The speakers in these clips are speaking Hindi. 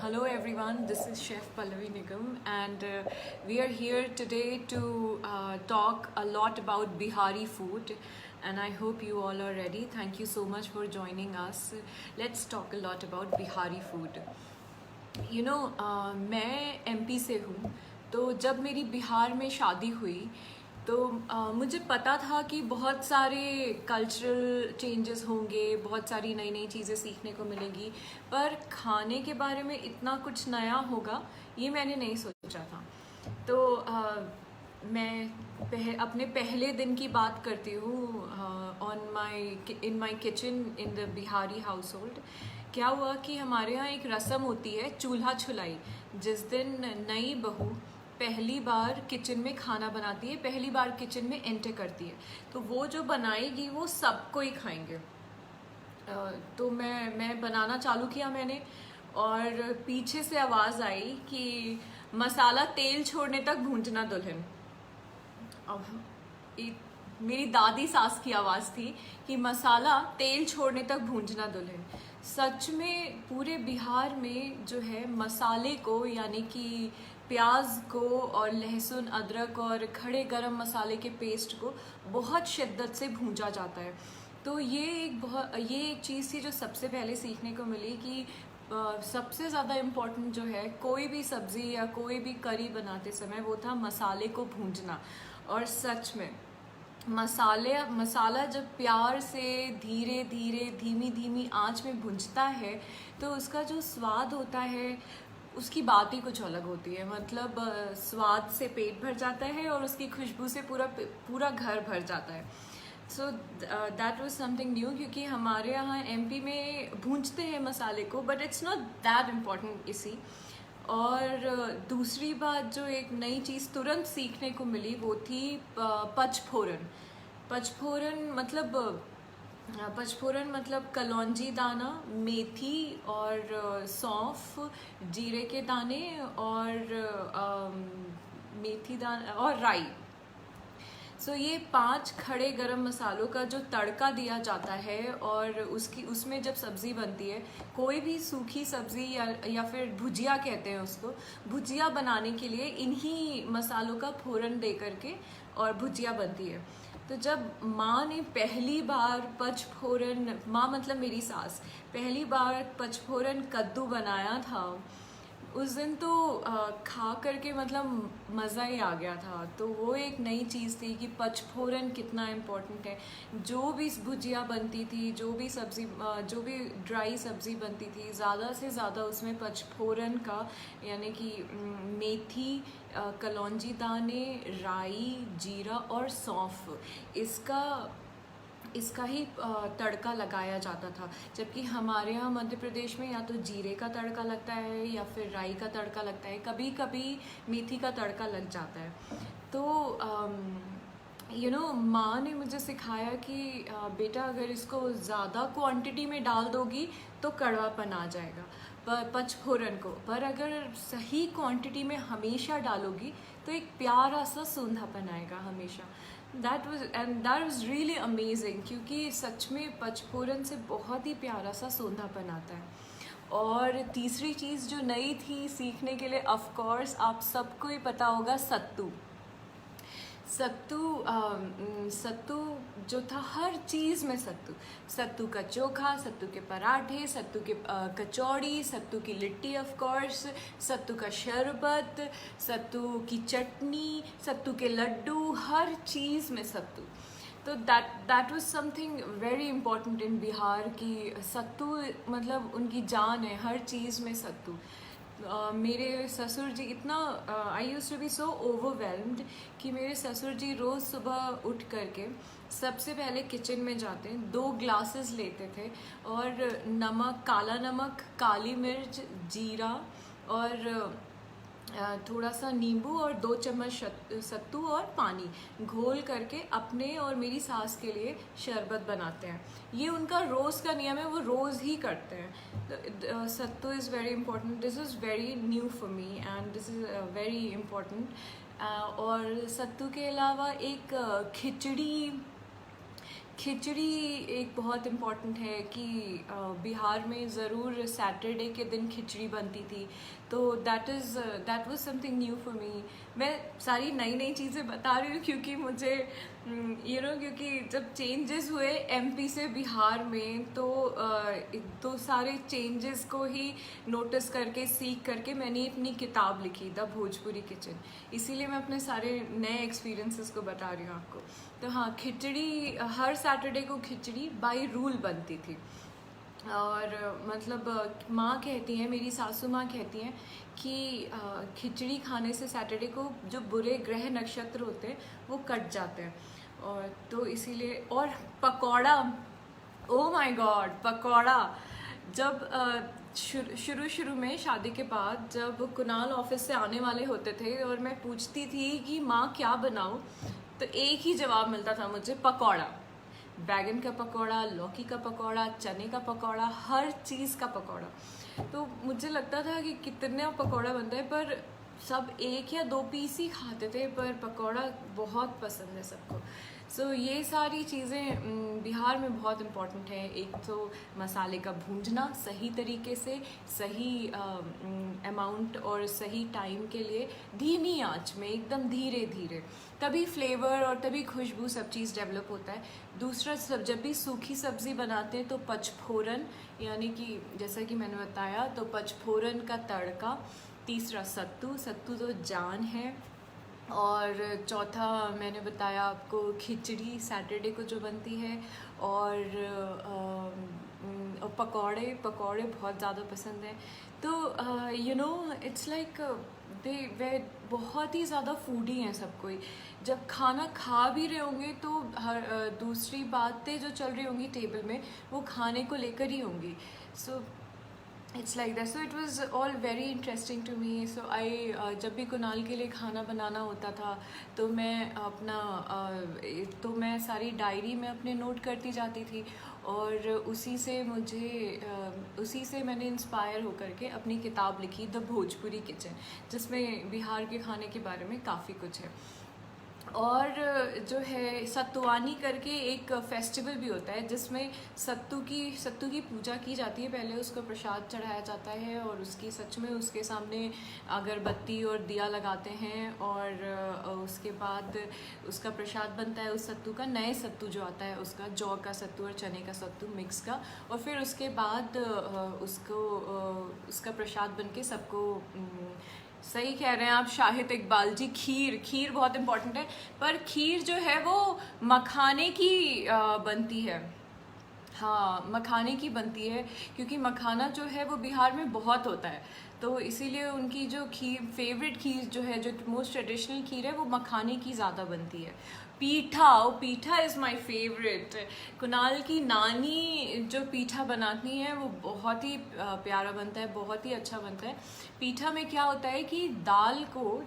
Hello everyone, this is Chef Pallavi Nigam and we are here today to talk a lot about Bihari food and I hope you all are ready. Thank you so much for joining us. Let's talk a lot about Bihari food. मैं एमपी से हूँ, तो जब मेरी बिहार में शादी हुई तो मुझे पता था कि बहुत सारे कल्चरल चेंजेस होंगे, बहुत सारी नई नई चीज़ें सीखने को मिलेगी, पर खाने के बारे में इतना कुछ नया होगा ये मैंने नहीं सोचा था। तो मैं अपने पहले दिन की बात करती हूँ in my kitchen in the Bihari household. क्या हुआ कि हमारे यहाँ एक रस्म होती है चूल्हा छुलाई, जिस दिन नई बहू पहली बार किचन में खाना बनाती है, पहली बार किचन में एंटर करती है, तो वो जो बनाएगी वो सबको ही खाएंगे। तो मैं बनाना चालू किया मैंने, और पीछे से आवाज़ आई कि मसाला तेल छोड़ने तक भूंजना दुल्हन। अब मेरी दादी सास की आवाज़ थी कि मसाला तेल छोड़ने तक भूंजना दुल्हन। सच में पूरे बिहार में जो है मसाले को, यानी कि प्याज को और लहसुन अदरक और खड़े गरम मसाले के पेस्ट को बहुत शिद्दत से भूंजा जाता है। तो ये एक चीज़ थी जो सबसे पहले सीखने को मिली कि सबसे ज़्यादा इम्पोर्टेंट जो है कोई भी सब्ज़ी या कोई भी करी बनाते समय वो था मसाले को भूंजना। और सच में मसाला जब प्यार से धीरे धीरे धीमी धीमी आंच में भुंजता है तो उसका जो स्वाद होता है उसकी बात ही कुछ अलग होती है। मतलब स्वाद से पेट भर जाता है और उसकी खुशबू से पूरा घर भर जाता है। So that was something new, क्योंकि हमारे यहाँ एमपी में भूंजते हैं मसाले को, but it's not that important इसी। और दूसरी बात जो एक नई चीज़ तुरंत सीखने को मिली वो थी पचफोरन। पचफोरन मतलब कलौंजी दाना, मेथी और सौंफ, जीरे के दाने और मेथी दाना और राई। सो ये 5 खड़े गरम मसालों का जो तड़का दिया जाता है, और उसमें जब सब्ज़ी बनती है, कोई भी सूखी सब्ज़ी या फिर भुजिया कहते हैं उसको, भुजिया बनाने के लिए इन्हीं मसालों का फोरन दे करके और भुजिया बनती है। तो जब माँ ने पहली बार पचफोरन, माँ मतलब मेरी सास, पहली बार पचफोरन कद्दू बनाया था, उस दिन तो खा करके मतलब मज़ा ही आ गया था। तो वो एक नई चीज़ थी कि पचफोरन कितना इम्पोर्टेंट है। जो भी भुजिया बनती थी, जो भी ड्राई सब्ज़ी बनती थी, ज़्यादा से ज़्यादा उसमें पचफोरन का, यानी कि मेथी, कलौंजी दाने, राई, जीरा और सौंफ, इसका ही तड़का लगाया जाता था। जबकि हमारे यहाँ मध्य प्रदेश में या तो जीरे का तड़का लगता है या फिर राई का तड़का लगता है, कभी कभी मेथी का तड़का लग जाता है। तो माँ ने मुझे सिखाया कि बेटा अगर इसको ज़्यादा क्वांटिटी में डाल दोगी तो कड़वापन आ जाएगा पचफोरन को, पर अगर सही क्वांटिटी में हमेशा डालोगी तो एक प्यारा सा सूंधापन आएगा हमेशा। दैट वाज रियली अमेजिंग, क्योंकि सच में पचफोरन से बहुत ही प्यारा सा सूंधापन आता है। और तीसरी चीज़ जो नई थी सीखने के लिए, ऑफ कोर्स आप सबको ही पता होगा, सत्तू जो था, हर चीज़ में सत्तू का चोखा, सत्तू के पराठे, सत्तू के कचौड़ी, सत्तू की लिट्टी, ऑफ कोर्स सत्तू का शरबत, सत्तू की चटनी, सत्तू के लड्डू, हर चीज़ में सत्तू। तो that was something very important in Bihar की सत्तू मतलब उनकी जान है, हर चीज़ में सत्तू। मेरे ससुर जी इतना, I used to be so overwhelmed कि मेरे ससुर जी रोज़ सुबह उठ करके सबसे पहले किचन में जाते, 2 ग्लासेस लेते थे और नमक, काला नमक, काली मिर्च, जीरा और थोड़ा सा नींबू और 2 चम्मच सत्तू और पानी घोल करके अपने और मेरी सास के लिए शरबत बनाते हैं। ये उनका रोज़ का नियम है, वो रोज़ ही करते हैं। Sattu is very important, this is very new for me and this is very important. और सत्तू के अलावा एक खिचड़ी एक बहुत इम्पॉर्टेंट है कि बिहार में ज़रूर सैटरडे के दिन खिचड़ी बनती थी, तो that was something new for मी। मैं सारी नई नई चीज़ें बता रही हूँ क्योंकि मुझे क्योंकि जब चेंजेस हुए एमपी से बिहार में तो सारे चेंजेस को ही नोटिस करके सीख करके मैंने अपनी किताब लिखी द भोजपुरी किचन, इसीलिए मैं अपने सारे नए एक्सपीरियंसेस को बता रही हूँ आपको। तो हाँ, खिचड़ी हर सैटरडे को खिचड़ी बाय रूल बनती थी। और मतलब माँ कहती हैं, मेरी सासू माँ कहती हैं कि खिचड़ी खाने से सैटरडे को जो बुरे ग्रह नक्षत्र होते हैं वो कट जाते हैं, और तो इसीलिए। और pakora, oh my God, pakora जब शुरू में शादी के बाद जब कुणाल ऑफिस से आने वाले होते थे और मैं पूछती थी कि माँ क्या बनाऊँ, तो एक ही जवाब मिलता था मुझे, पकौड़ा। बैगन का पकौड़ा, लौकी का पकौड़ा, चने का पकौड़ा, हर चीज़ का पकौड़ा। तो मुझे लगता था कि कितना पकौड़ा बनता है, पर सब एक या दो पीस ही खाते थे, पर पकौड़ा बहुत पसंद है सबको। सो ये सारी चीज़ें बिहार में बहुत इम्पॉर्टेंट है। एक तो मसाले का भूंजना सही तरीके से, सही अमाउंट और सही टाइम के लिए, धीमी आंच में एकदम धीरे धीरे, तभी फ्लेवर और तभी खुशबू सब चीज़ डेवलप होता है। दूसरा, जब भी सूखी सब्ज़ी बनाते हैं तो पचफोरन, यानी कि जैसा कि मैंने बताया, तो पचफोरन का तड़का। तीसरा, सत्तू तो जान है। और चौथा मैंने बताया आपको खिचड़ी सैटरडे को जो बनती है। और पकौड़े बहुत ज़्यादा पसंद है। तो इट्स लाइक वे बहुत ही ज़्यादा फूडी हैं सब कोई। जब खाना खा भी रहे होंगे तो दूसरी बातें जो चल रही होंगी टेबल में वो खाने को लेकर ही होंगी। So it's like that. So it was all very interesting to me. So I जब भी कुणाल के लिए खाना बनाना होता था तो मैं सारी डायरी में अपने नोट करती जाती थी, और उसी से मैंने इंस्पायर होकर के अपनी किताब लिखी द भोजपुरी किचन, जिसमें बिहार के खाने के बारे में काफ़ी कुछ है। और जो है सत्तुवानी करके एक फेस्टिवल भी होता है जिसमें सत्तू की पूजा की जाती है। पहले उसको प्रसाद चढ़ाया जाता है और उसके सामने अगरबत्ती और दिया लगाते हैं, और उसके बाद उसका प्रसाद बनता है उस सत्तू का, नए सत्तू जो आता है उसका, जौ का सत्तू और चने का सत्तू मिक्स का। और फिर उसके बाद उसका प्रसाद बन के सबको सही कह रहे हैं आप शाहिद इकबाल जी, खीर बहुत इम्पॉर्टेंट है। पर खीर जो है वो मखाने की बनती है। हाँ, मखाने की बनती है, क्योंकि मखाना जो है वो बिहार में बहुत होता है, तो इसीलिए उनकी जो फेवरेट खीर जो है, जो मोस्ट ट्रेडिशनल खीर है, वो मखाने की ज़्यादा बनती है। पीठा इज़ माय फेवरेट। कुणाल की नानी जो पीठा बनाती हैं वो बहुत ही प्यारा बनता है, बहुत ही अच्छा बनता है। पीठा में क्या होता है कि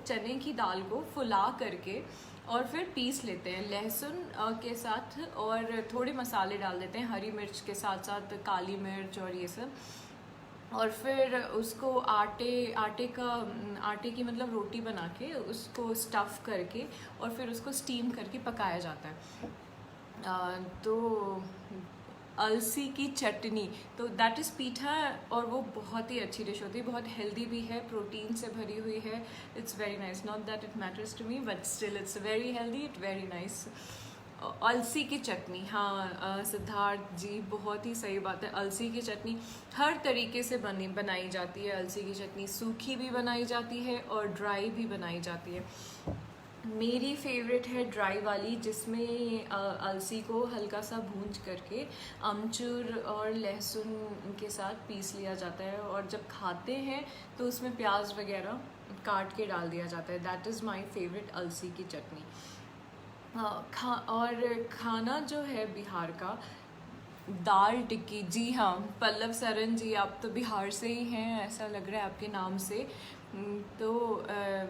चने की दाल को फुला करके और फिर पीस लेते हैं लहसुन के साथ, और थोड़े मसाले डाल देते हैं, हरी मिर्च के साथ साथ काली मिर्च और ये सब। और फिर उसको आटे की मतलब रोटी बना के उसको स्टफ़ करके और फिर उसको स्टीम करके पकाया जाता है। तो अलसी की चटनी, तो दैट इज़ पीठा, और वो बहुत ही अच्छी डिश होती है, बहुत हेल्दी भी है, प्रोटीन से भरी हुई है। It's very nice, not that it matters to me, but still it's very healthy, it very nice. अलसी की चटनी, हाँ सिद्धार्थ जी, बहुत ही सही बात है। अलसी की चटनी हर तरीके से बनाई जाती है। अलसी की चटनी सूखी भी बनाई जाती है और ड्राई भी बनाई जाती है। मेरी फेवरेट है ड्राई वाली, जिसमें अलसी को हल्का सा भूंज करके अमचूर और लहसुन के साथ पीस लिया जाता है, और जब खाते हैं तो उसमें प्याज वगैरह काट के डाल दिया जाता है। दैट इज़ माय फेवरेट अलसी की चटनी। और खाना जो है बिहार का, दाल टिक्की। जी हाँ, पल्लव सरन जी, आप तो बिहार से ही हैं, ऐसा लग रहा है आपके नाम से। तो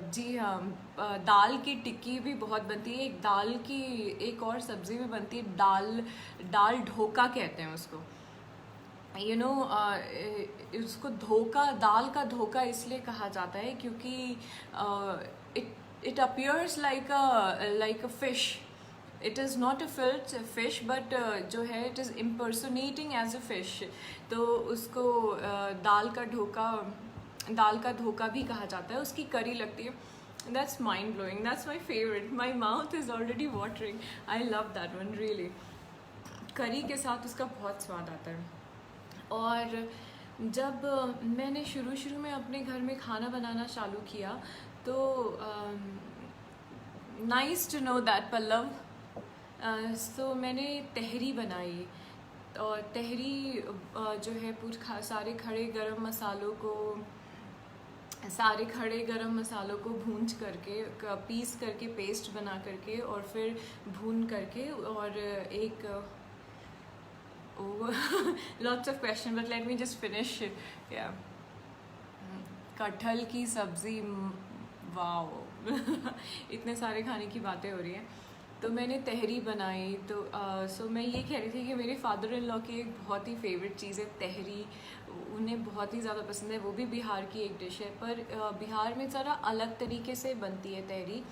जी हाँ, दाल की टिक्की भी बहुत बनती है। एक दाल की एक और सब्ज़ी भी बनती है, दाल ढोका कहते हैं उसको। उसको दाल का धोखा इसलिए कहा जाता है क्योंकि it appears like a fish it is not a fish but जो है it is impersonating as a fish. तो उसको दाल का धोखा भी कहा जाता है। उसकी करी लगती है, that's mind blowing, that's my favourite, my mouth is already watering, I love that one really. करी के साथ उसका बहुत स्वाद आता है। और जब मैंने शुरू में अपने घर में खाना बनाना चालू किया तो nice to know that Pallav, so मैंने तहरी बनाई। और तहरी जो है सारे खड़े गरम मसालों को भूंज करके पीस करके पेस्ट बना करके और फिर भून करके और एक lots of questions but let me just finish. Yeah, कटहल की सब्ज़ी, वाओ इतने सारे खाने की बातें हो रही हैं। तो मैंने तहरी बनाई। तो सो मैं ये कह रही थी कि मेरे फादर इन लॉ की एक बहुत ही फेवरेट चीज़ है तहरी, उन्हें बहुत ही ज़्यादा पसंद है। वो भी बिहार की एक डिश है, पर बिहार में ज़रा अलग तरीके से बनती है तहरी।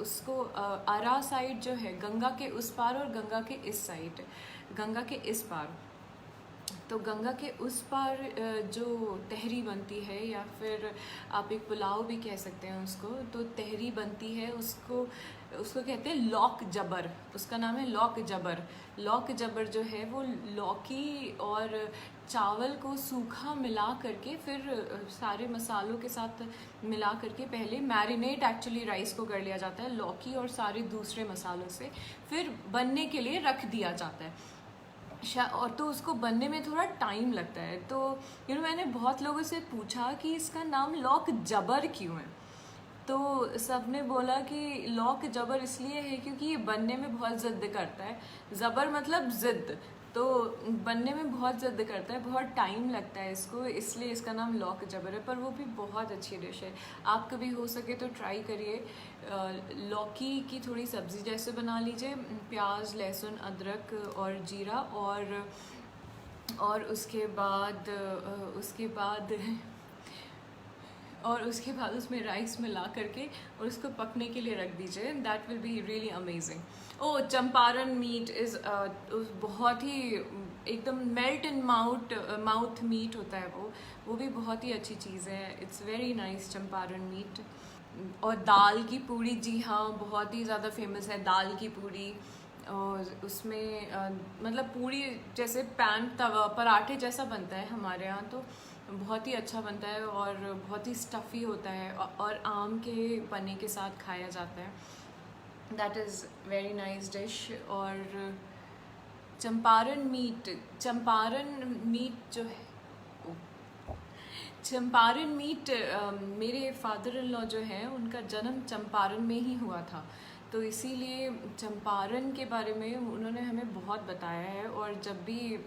उसको आरा साइड जो है, गंगा के उस पार और गंगा के इस साइड, गंगा के इस पार, तो गंगा के उस पार जो तहरी बनती है, या फिर आप एक पुलाव भी कह सकते हैं उसको, तो तहरी बनती है, उसको कहते हैं लौक जबर, उसका नाम है लौक जबर। लौक जबर जो है वो लौकी और चावल को सूखा मिला करके फिर सारे मसालों के साथ मिला करके पहले मैरिनेट एक्चुअली राइस को कर लिया जाता है लौकी और सारे दूसरे मसालों से, फिर बनने के लिए रख दिया जाता है। और तो उसको बनने में थोड़ा टाइम लगता है। तो मैंने बहुत लोगों से पूछा कि इसका नाम लौक जबर क्यों है, तो सब ने बोला कि लौक जबर इसलिए है क्योंकि ये बनने में बहुत ज़िद्द करता है। ज़बर मतलब ज़िद्द, तो बनने में बहुत ज़िद्द करता है, बहुत टाइम लगता है इसको, इसलिए इसका नाम लौक जबर है। पर वो भी बहुत अच्छी डिश है, आप कभी हो सके तो ट्राई करिए। लौकी की थोड़ी सब्ज़ी जैसे बना लीजिए, प्याज लहसुन अदरक और जीरा, और उसके बाद उसमें राइस मिला करके और उसको पकने के लिए रख दीजिए, that will be really amazing. Champaran meat is बहुत ही एकदम मेल्ट इन माउथ मीट होता है वो भी बहुत ही अच्छी चीज़ है, it's very nice Champaran meat. और दाल की पूड़ी, जी हाँ, बहुत ही ज़्यादा फेमस है दाल की पूड़ी। और उसमें मतलब पूड़ी जैसे तवा पराठे जैसा बनता है हमारे यहाँ, तो बहुत ही अच्छा बनता है और बहुत ही स्टफ़ी होता है और आम के पन्ने के साथ खाया जाता है, that is very nice dish. और चंपारण मीट जो है, चंपारण मीट, मेरे फादर इन लॉ जो हैं उनका जन्म चंपारण में ही हुआ था, तो इसीलिए चंपारण के बारे में उन्होंने हमें बहुत बताया है। और जब भी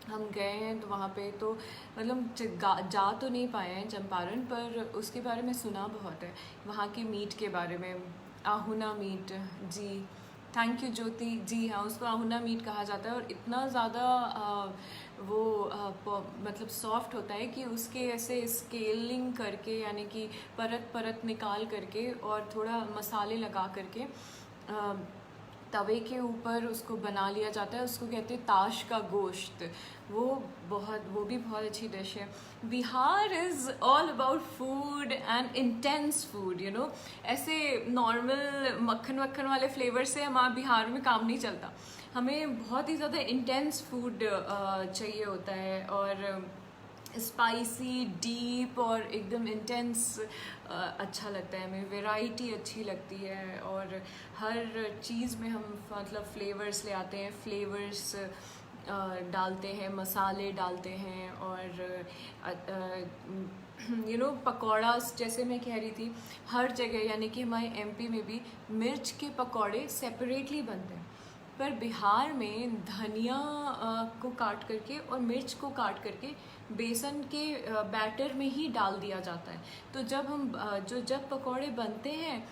हम गए हैं तो वहाँ पे तो मतलब जा तो नहीं पाए हैं चंपारण, पर उसके बारे में सुना बहुत है, वहाँ के मीट के बारे में। Ahuna meet, ji thank you ज्योति, जी हाँ, उसको आहुना मीट कहा जाता है। और इतना ज़्यादा मतलब सॉफ्ट होता है कि उसके ऐसे स्केलिंग करके, यानी कि परत निकाल करके और थोड़ा मसाले लगा करके तवे के ऊपर उसको बना लिया जाता है, उसको कहते हैं ताश का गोश्त। वो भी बहुत अच्छी डिश है। Bihar is all about food and intense food, ऐसे नॉर्मल मक्खन वाले फ्लेवर से हमारे बिहार में काम नहीं चलता, हमें बहुत ही ज़्यादा इंटेंस फूड चाहिए होता है, और स्पाइसी, डीप और एकदम इंटेंस अच्छा लगता है हमें, वैरायटी अच्छी लगती है। और हर चीज़ में हम मतलब फ्लेवर्स ले आते हैं, फ्लेवर्स डालते हैं, मसाले डालते हैं। और पकौड़ा, जैसे मैं कह रही थी, हर जगह, यानी कि हमारे एमपी में भी मिर्च के पकौड़े सेपरेटली बनते हैं, पर बिहार में धनिया को काट करके और मिर्च को काट करके बेसन के बैटर में ही डाल दिया जाता है। तो जब पकौड़े बनते हैं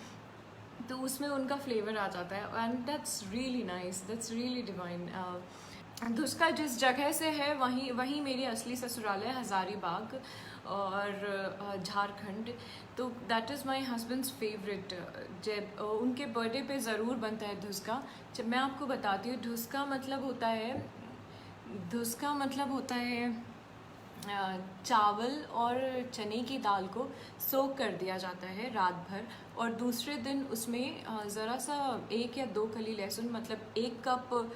तो उसमें उनका फ्लेवर आ जाता है, and that's really nice, that's really divine. तो उसका जिस जगह से है वहीं मेरी असली ससुराल है, हज़ारीबाग। और झारखंड। तो that is my husband's favourite. जब उनके बर्थडे पे ज़रूर बनता है धुसका। जब मैं आपको बताती हूँ, धुसका मतलब होता है चावल और चने की दाल को सोक कर दिया जाता है रात भर, और दूसरे दिन उसमें ज़रा सा 1 या 2 कली लहसुन, मतलब 1 कप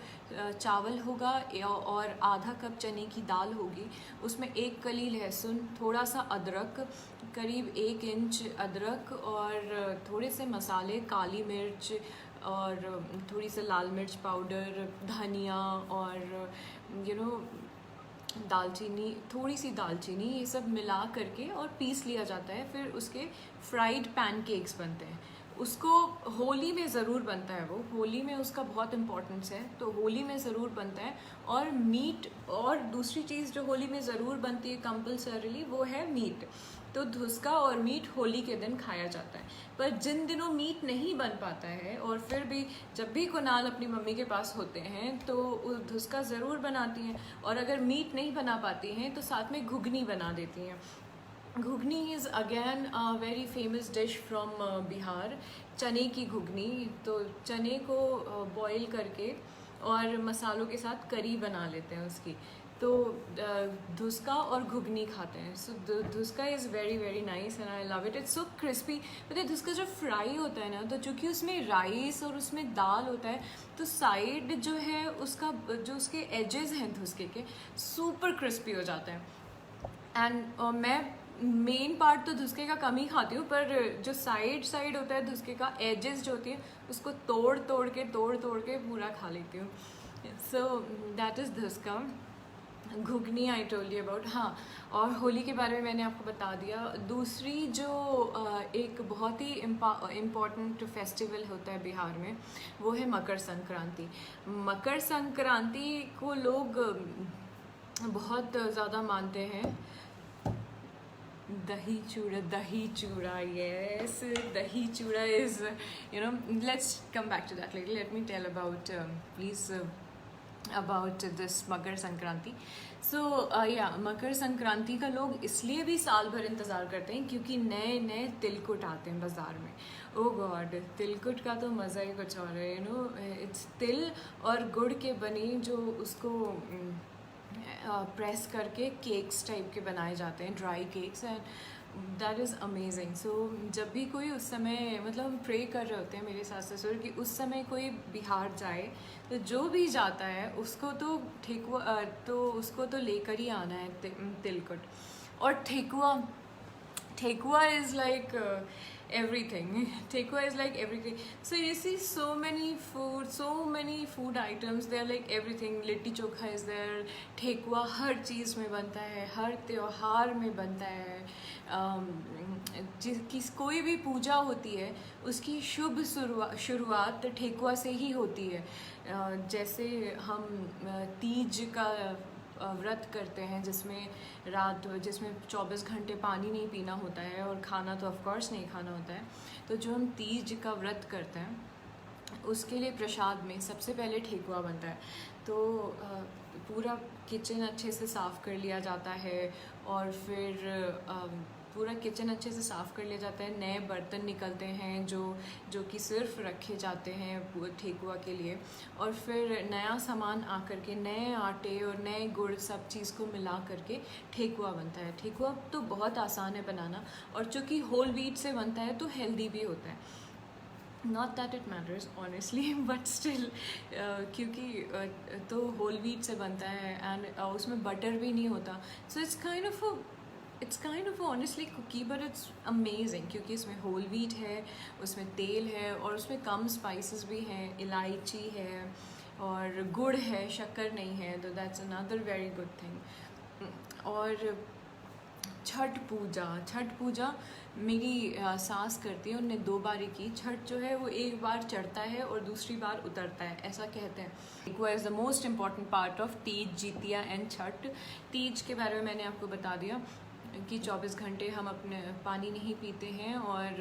चावल होगा और आधा कप चने की दाल होगी, उसमें 1 कली लहसुन, थोड़ा सा अदरक, करीब 1 इंच अदरक, और थोड़े से मसाले, काली मिर्च और थोड़ी सी लाल मिर्च पाउडर, धनिया और दालचीनी, थोड़ी सी दालचीनी, ये सब मिला करके और पीस लिया जाता है। फिर उसके फ्राइड पैनकेक्स बनते हैं। उसको होली में ज़रूर बनता है, वो होली में उसका बहुत इम्पोर्टेंस है, तो होली में ज़रूर बनता है। और मीट, और दूसरी चीज़ जो होली में ज़रूर बनती है कंपल्सरीली, वो है मीट। तो धुसका और मीट होली के दिन खाया जाता है। पर जिन दिनों मीट नहीं बन पाता है, और फिर भी जब भी कुणाल अपनी मम्मी के पास होते हैं तो धुसका ज़रूर बनाती हैं, और अगर मीट नहीं बना पाती हैं तो साथ में घुगनी बना देती हैं। Ghugni is again very famous dish from Bihar, चने की घुगनी। तो चने को बॉईल करके और मसालों के साथ करी बना लेते हैं उसकी। तो धुसका और घुगनी खाते हैं। So dhuska is very very nice and I love it. It's so crispy. मतलब धुसका जब फ्राई होता है ना, तो चूँकि उसमें राइस और उसमें दाल होता है, तो साइड जो है उसका, जो उसके एजेस हैं धुसके के, सुपर क्रिस्पी हो जाते हैं। एंड मैं मेन पार्ट तो धुसके का कम ही खाती हूँ, पर जो साइड होता है धुसके का, एजेस जो होती है, उसको तोड़ तोड़ के पूरा खा लेती हूँ। So that is dhuska. Ghugni I told you about. हाँ, और होली के बारे में मैंने आपको बता दिया। दूसरी जो एक बहुत ही इम्पॉर्टेंट फेस्टिवल होता है बिहार में, वो है मकर संक्रांति। मकर संक्रांति को लोग बहुत ज़्यादा मानते हैं। दही चूड़ा, yes, dahi chuda is, let's come back to that later. Let me tell about, please, about this Makar Sankranti. So Makar Sankranti का लोग इसलिए भी साल भर इंतज़ार करते हैं क्योंकि नए नए तिलकुट आते हैं बाज़ार में। ओ गॉड, तिलकुट का तो मज़ा ही कुछ और है। इट्स तिल और गुड़ के बनी, जो उसको प्रेस करके केक्स टाइप के बनाए जाते हैं, dry cakes, and that is amazing. So जब भी कोई उस समय, मतलब हम प्रे कर रहे होते हैं मेरे सास ससुर कि उस समय कोई बिहार जाए, तो जो भी जाता है उसको तो उसको तो लेकर ही आना है तिलकुट। और thekua is like everything. Tekua is like everything. So you see so many food items. They are like everything. Litti chokha is there. ठेकुआ हर चीज़ में बनता है, हर त्योहार में बनता है। कोई भी पूजा होती है, उसकी शुभ शुरुआत ठेकुआ से ही होती है। जैसे हम तीज का व्रत करते हैं, जिसमें 24 घंटे पानी नहीं पीना होता है और खाना तो ऑफ कोर्स नहीं खाना होता है। तो जो हम तीज का व्रत करते हैं, उसके लिए प्रसाद में सबसे पहले ठेकुआ बनता है। तो पूरा किचन अच्छे से साफ़ कर लिया जाता है, और फिर पूरा किचन अच्छे से साफ़ कर लिया जाता है। नए बर्तन निकलते हैं जो कि सिर्फ रखे जाते हैं ठेकुआ के लिए, और फिर नया सामान आकर के, नए आटे और नए गुड़, सब चीज़ को मिला करके ठेकुआ बनता है। ठेकुआ तो बहुत आसान है बनाना, और चूँकि होल व्हीट से बनता है तो हेल्दी भी होता है। Not that it matters honestly, but still, क्योंकि तो होल व्हीट से बनता है, एंड उसमें बटर भी नहीं होता। So it's kind of honestly cookie, but it's amazing, क्योंकि इसमें होल व्हीट है, उसमें तेल है, और उसमें कम स्पाइसेस भी हैं, इलायची है और गुड़ है, शक्कर नहीं है। तो that's another very good thing. और छठ पूजा मेरी सास करती है, उन्होंने 2 बार की। छठ जो है वो एक बार चढ़ता है और दूसरी बार उतरता है, ऐसा कहते हैं। Thekua is the most important part of Teej, Jitiya and Chhath. Teej के बारे में मैंने आपको बता दिया कि 24 घंटे हम अपने पानी नहीं पीते हैं और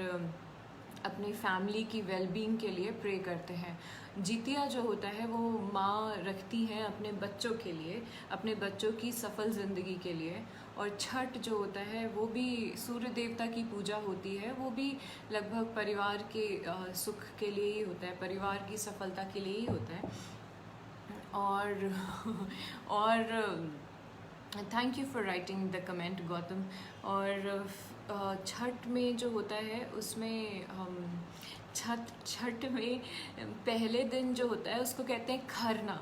अपनी फैमिली की वेलबींग के लिए प्रे करते हैं। जितिया जो होता है वो माँ रखती हैं अपने बच्चों के लिए, अपने बच्चों की सफल ज़िंदगी के लिए, और छठ जो होता है वो भी सूर्य देवता की पूजा होती है, वो भी लगभग परिवार के सुख के लिए ही होता है, परिवार की सफलता के लिए ही होता है। और thank you for writing the comment Gautam. और छठ में जो होता है उसमें छठ में पहले दिन जो होता है उसको कहते हैं खरना।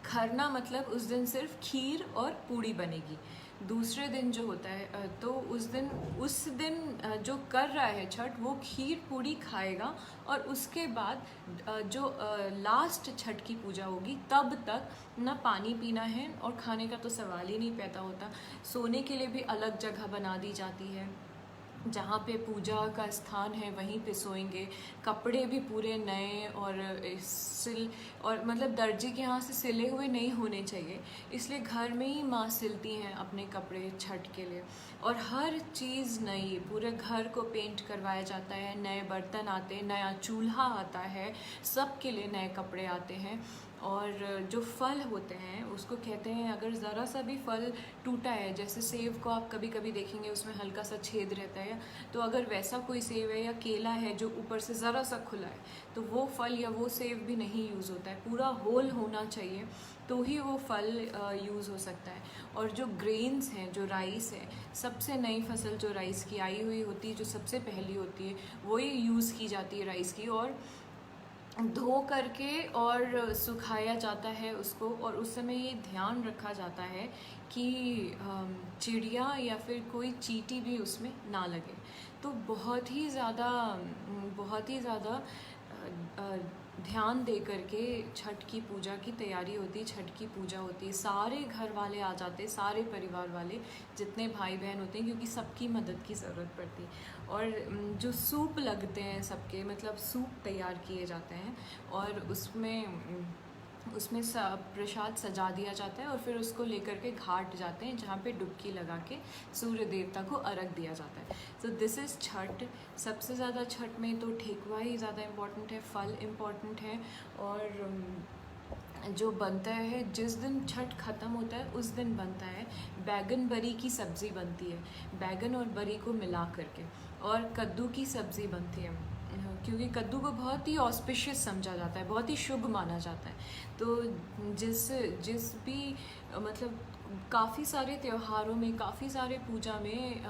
खरना मतलब उस दिन सिर्फ खीर और पूड़ी बनेगी। दूसरे दिन जो होता है तो उस दिन जो कर रहा है छठ वो खीर पूड़ी खाएगा, और उसके बाद जो लास्ट छठ की पूजा होगी तब तक ना पानी पीना है और खाने का तो सवाल ही नहीं पैदा होता। सोने के लिए भी अलग जगह बना दी जाती है, जहाँ पे पूजा का स्थान है वहीं पे सोएंगे। कपड़े भी पूरे नए और मतलब दर्जी के यहाँ से सिले हुए नहीं होने चाहिए, इसलिए घर में ही माँ सिलती हैं अपने कपड़े छठ के लिए। और हर चीज़ नई, पूरे घर को पेंट करवाया जाता है, नए बर्तन आते हैं, नया चूल्हा आता है, सब के लिए नए कपड़े आते हैं। और जो फल होते हैं उसको कहते हैं, अगर ज़रा सा भी फल टूटा है, जैसे सेब को आप कभी कभी देखेंगे उसमें हल्का सा छेद रहता है, तो अगर वैसा कोई सेब है या केला है जो ऊपर से ज़रा सा खुला है, तो वो फल या वो सेब भी नहीं यूज़ होता है, पूरा होल होना चाहिए तो ही वो फल यूज़ हो सकता है। और जो ग्रेन्स हैं, जो राइस है, सबसे नई फसल जो राइस की आई हुई होती है, जो सबसे पहली होती है, वही यूज़ की जाती है राइस की, और धो करके और सुखाया जाता है उसको। और उस समय ये ध्यान रखा जाता है कि चिड़िया या फिर कोई चींटी भी उसमें ना लगे। तो बहुत ही ज़्यादा ध्यान दे करके छठ की पूजा की तैयारी होती है, छठ की पूजा होती है। सारे घर वाले आ जाते हैं, सारे परिवार वाले, जितने भाई बहन होते हैं, क्योंकि सबकी मदद की ज़रूरत पड़ती है। और जो सूप लगते हैं सबके, मतलब सूप तैयार किए जाते हैं, और उसमें प्रसाद सजा दिया जाता है, और फिर उसको लेकर के घाट जाते हैं जहाँ पे डुबकी लगा के सूर्य देवता को अर्घ दिया जाता है। तो दिस इज़ छठ। सबसे ज़्यादा छठ में तो ठेकुआ ही ज़्यादा इम्पॉर्टेंट है, फल इम्पॉर्टेंट है। और जो बनता है जिस दिन छठ ख़त्म होता है उस दिन बनता है बैगन बरी की सब्ज़ी बनती है, बैगन और बरी को मिला करके, और कद्दू की सब्ज़ी बनती है, क्योंकि कद्दू को बहुत ही ऑस्पिशियस समझा जाता है, बहुत ही शुभ माना जाता है। तो जिस भी मतलब काफ़ी सारे त्योहारों में, काफ़ी सारे पूजा में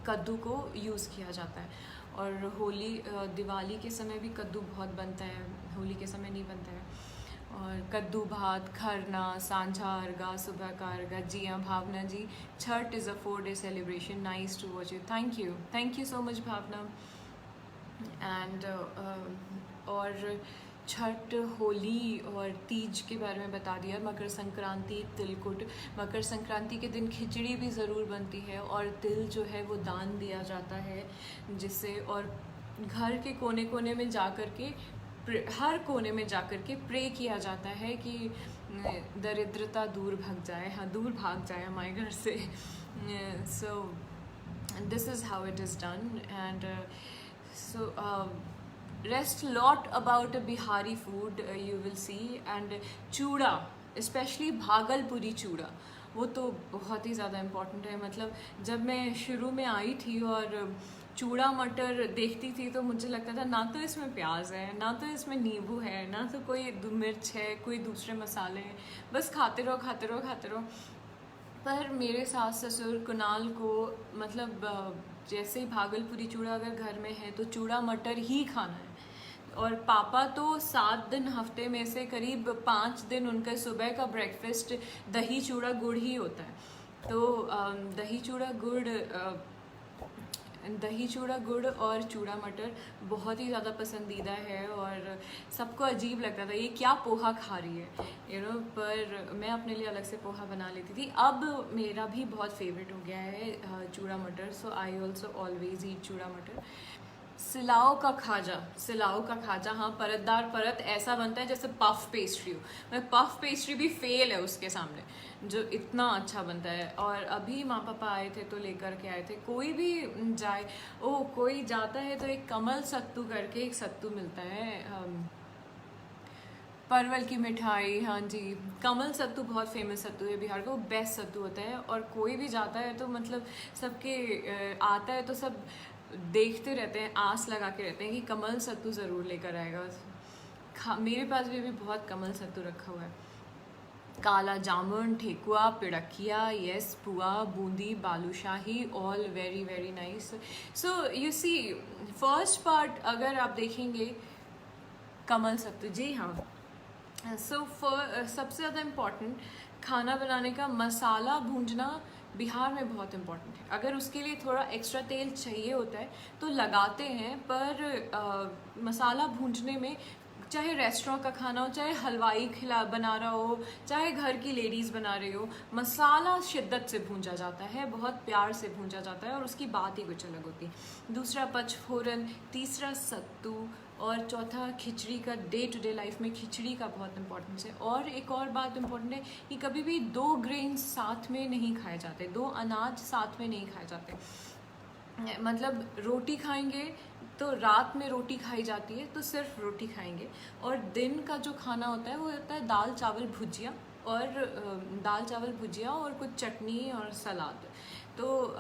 कद्दू को यूज़ किया जाता है। और दिवाली के समय भी कद्दू बहुत बनता है, होली के समय नहीं बनता है। और कद्दू भात, खरना, सांझा अर्घा, सुबह का अर्घा। जी हाँ Bhavna ji, Chhath is a 4 day celebration. Nice to watch you. Thank you so much Bhavna. And और छठ, होली और तीज के बारे में बता दिया। मकर संक्रांति, तिलकुट। मकर संक्रांति के दिन खिचड़ी भी ज़रूर बनती है, और तिल जो है वो दान दिया जाता है, जिससे, और घर के कोने कोने में जा कर के, हर कोने में जा कर के प्रे किया जाता है कि दरिद्रता दूर भाग जाए हमारे घर से। So this is how it is done. And so rest a lot about a Bihari food you will see, and चूड़ा, especially भागलपुरी चूड़ा, वो तो बहुत ही ज़्यादा इम्पॉर्टेंट है। मतलब जब मैं शुरू में आई थी और चूड़ा मटर देखती थी तो मुझे लगता था ना तो इसमें प्याज है, ना तो इसमें नींबू है, ना तो कोई मिर्च है, कोई दूसरे मसाले हैं, बस खाते रहो। पर मेरे सास ससुर कुणाल को मतलब जैसे ही भागलपुरी चूड़ा अगर घर में है तो चूड़ा मटर ही खाना है। और पापा तो 7 दिन हफ्ते में से करीब 5 दिन उनका सुबह का ब्रेकफास्ट दही चूड़ा गुड़ ही होता है। तो दही चूड़ा गुड़ और चूड़ा मटर बहुत ही ज़्यादा पसंदीदा है, और सबको अजीब लगता था ये क्या पोहा खा रही है, पर मैं अपने लिए अलग से पोहा बना लेती थी। अब मेरा भी बहुत फेवरेट हो गया है चूड़ा मटर, सो आई ऑल्सो ऑलवेज ईट चूड़ा मटर। सिलाओ का खाजा, हाँ, परतदार परत ऐसा बनता है जैसे पफ पेस्ट्री हो। मैं पफ पेस्ट्री भी फेल है उसके सामने, जो इतना अच्छा बनता है। और अभी माँ पापा आए थे तो लेकर के आए थे। कोई भी जाए, कोई जाता है तो एक कमल सत्तू करके एक सत्तू मिलता है, परवल की मिठाई, हाँ जी। कमल सत्तू बहुत फेमस सत्तू है बिहार का, वो बेस्ट सत्तू होता है, और कोई भी जाता है तो मतलब सबके आता है तो सब देखते रहते हैं, आस लगा के रहते हैं कि कमल सत्तू ज़रूर लेकर आएगा। मेरे पास भी अभी बहुत कमल सत्तू रखा हुआ है। काला जामुन, ठेकुआ, पिड़किया, यस, पुआ, boondi, balushahi, all very very nice. So you see, first part अगर आप देखेंगे कमल सत्तू, जी हाँ। सबसे ज़्यादा इम्पॉर्टेंट खाना बनाने का मसाला भूंजना बिहार में बहुत इम्पॉर्टेंट है। अगर उसके लिए थोड़ा एक्स्ट्रा तेल चाहिए होता है तो लगाते हैं, पर मसाला भूंजने में, चाहे रेस्टोरेंट का खाना हो, चाहे हलवाई बना रहा हो, चाहे घर की लेडीज़ बना रही हो, मसाला शिद्दत से भूंजा जाता है, बहुत प्यार से भूंजा जाता है, और उसकी बात ही कुछ अलग होती है। दूसरा पचफोरन, तीसरा सत्तू, और चौथा खिचड़ी का। डे टू डे लाइफ में खिचड़ी का बहुत इंपॉर्टेंस है। और एक और बात इम्पॉर्टेंट है कि कभी भी 2 ग्रेन्स साथ में नहीं खाए जाते, 2 अनाज साथ में नहीं खाए जाते। मतलब रोटी खाएंगे तो रात में रोटी खाई जाती है तो सिर्फ रोटी खाएंगे, और दिन का जो खाना होता है वो होता है दाल चावल भुजिया, और कुछ चटनी और सलाद। तो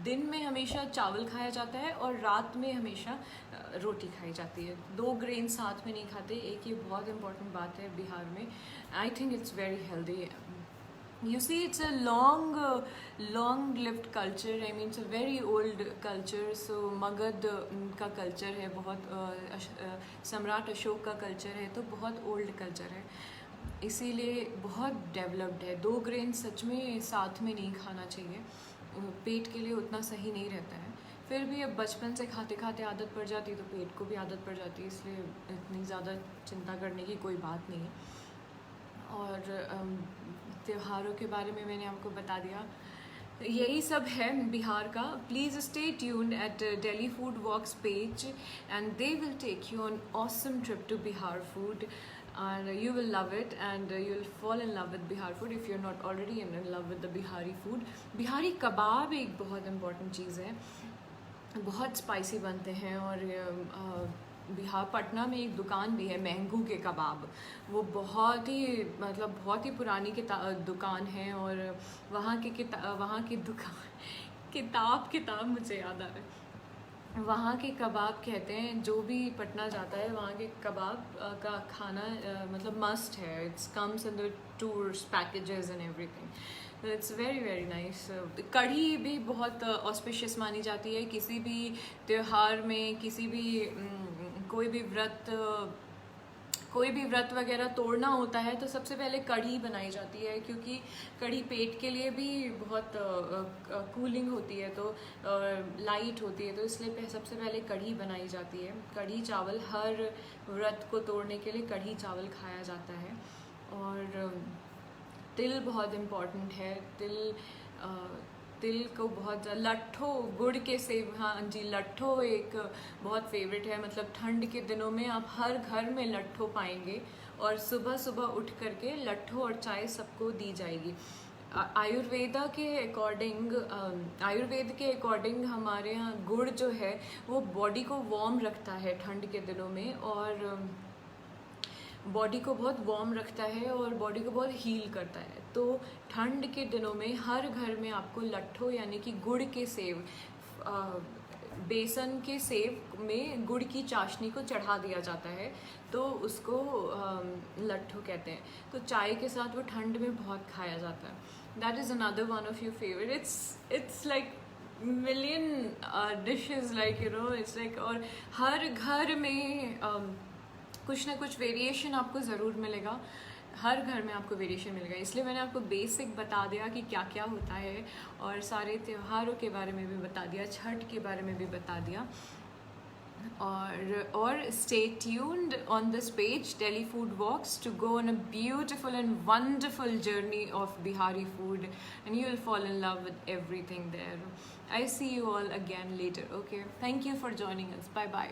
दिन में हमेशा चावल खाया जाता है और रात में हमेशा रोटी खाई जाती है। 2 ग्रेन साथ में नहीं खाते। एक ये बहुत इंपॉर्टेंट बात है बिहार में। I think it's very healthy. You see, it's a long-lived culture. I mean, it's a very old culture. So, Magadh का कल्चर है बहुत, सम्राट अशोक का कल्चर है, तो बहुत ओल्ड कल्चर है, इसीलिए बहुत डेवलप्ड है। 2 ग्रेन सच में साथ में नहीं खाना चाहिए, पेट के लिए उतना सही नहीं रहता है। फिर भी अब बचपन से खाते खाते आदत पड़ जाती है तो पेट को भी आदत पड़ जाती है, इसलिए इतनी ज़्यादा चिंता करने की कोई बात नहीं है। और त्योहारों के बारे में मैंने आपको बता दिया। यही सब है बिहार का। Please stay tuned at Delhi Food Walks page and they will take you on awesome trip to Bihar food, and you will love it, and you will fall in love with Bihar food if you're not already in love with the Bihari food. Bihari कबाब एक बहुत इम्पॉर्टेंट चीज़ है, बहुत स्पाइसी बनते हैं। और बिहार पटना में एक दुकान भी है महंगू के कबाब, वो बहुत ही बहुत ही पुरानी दुकान है, और वहाँ की दुकान किताब मुझे याद आ रहा है। वहाँ के कबाब कहते हैं, जो भी पटना जाता है वहाँ के कबाब का खाना मस्ट है। It's comes in the tours packages and everything. It's very very nice. कढ़ी भी बहुत ऑस्पिशियस मानी जाती है। किसी भी त्यौहार में, किसी भी कोई भी व्रत वगैरह तोड़ना होता है तो सबसे पहले कढ़ी बनाई जाती है, क्योंकि कढ़ी पेट के लिए भी बहुत कूलिंग होती है, तो लाइट होती है, तो इसलिए सबसे पहले कढ़ी बनाई जाती है। कढ़ी चावल, हर व्रत को तोड़ने के लिए कढ़ी चावल खाया जाता है। और तिल बहुत इम्पॉर्टेंट है। तिल को बहुत लट्ठो, गुड़ के सेव, हाँ जी, लट्ठो एक बहुत फेवरेट है। ठंड के दिनों में आप हर घर में लट्ठो पाएंगे, और सुबह सुबह उठ करके लट्ठो और चाय सबको दी जाएगी। आयुर्वेद के अकॉर्डिंग हमारे यहाँ गुड़ जो है वो बॉडी को वार्म रखता है ठंड के दिनों में, और बॉडी को बहुत वार्म रखता है और बॉडी को बहुत हील करता है। तो ठंड के दिनों में हर घर में आपको लट्ठो यानी कि गुड़ के सेव, बेसन के सेव में गुड़ की चाशनी को चढ़ा दिया जाता है, तो उसको लट्ठो कहते हैं। तो चाय के साथ वो ठंड में बहुत खाया जाता है। That is another one of your favourite. It's like million dishes, like it's like, और हर घर में कुछ ना कुछ वेरिएशन आपको ज़रूर मिलेगा। हर घर में आपको वेरिएशन मिलेगा, इसलिए मैंने आपको बेसिक बता दिया कि क्या क्या होता है, और सारे त्योहारों के बारे में भी बता दिया, छठ के बारे में भी बता दिया। और stay tuned on this page, Delhi Food Walks, to go on a beautiful and wonderful journey of Bihari food, and you will fall in love with everything there. I see you all again later. Okay, thank you for joining us. Bye bye.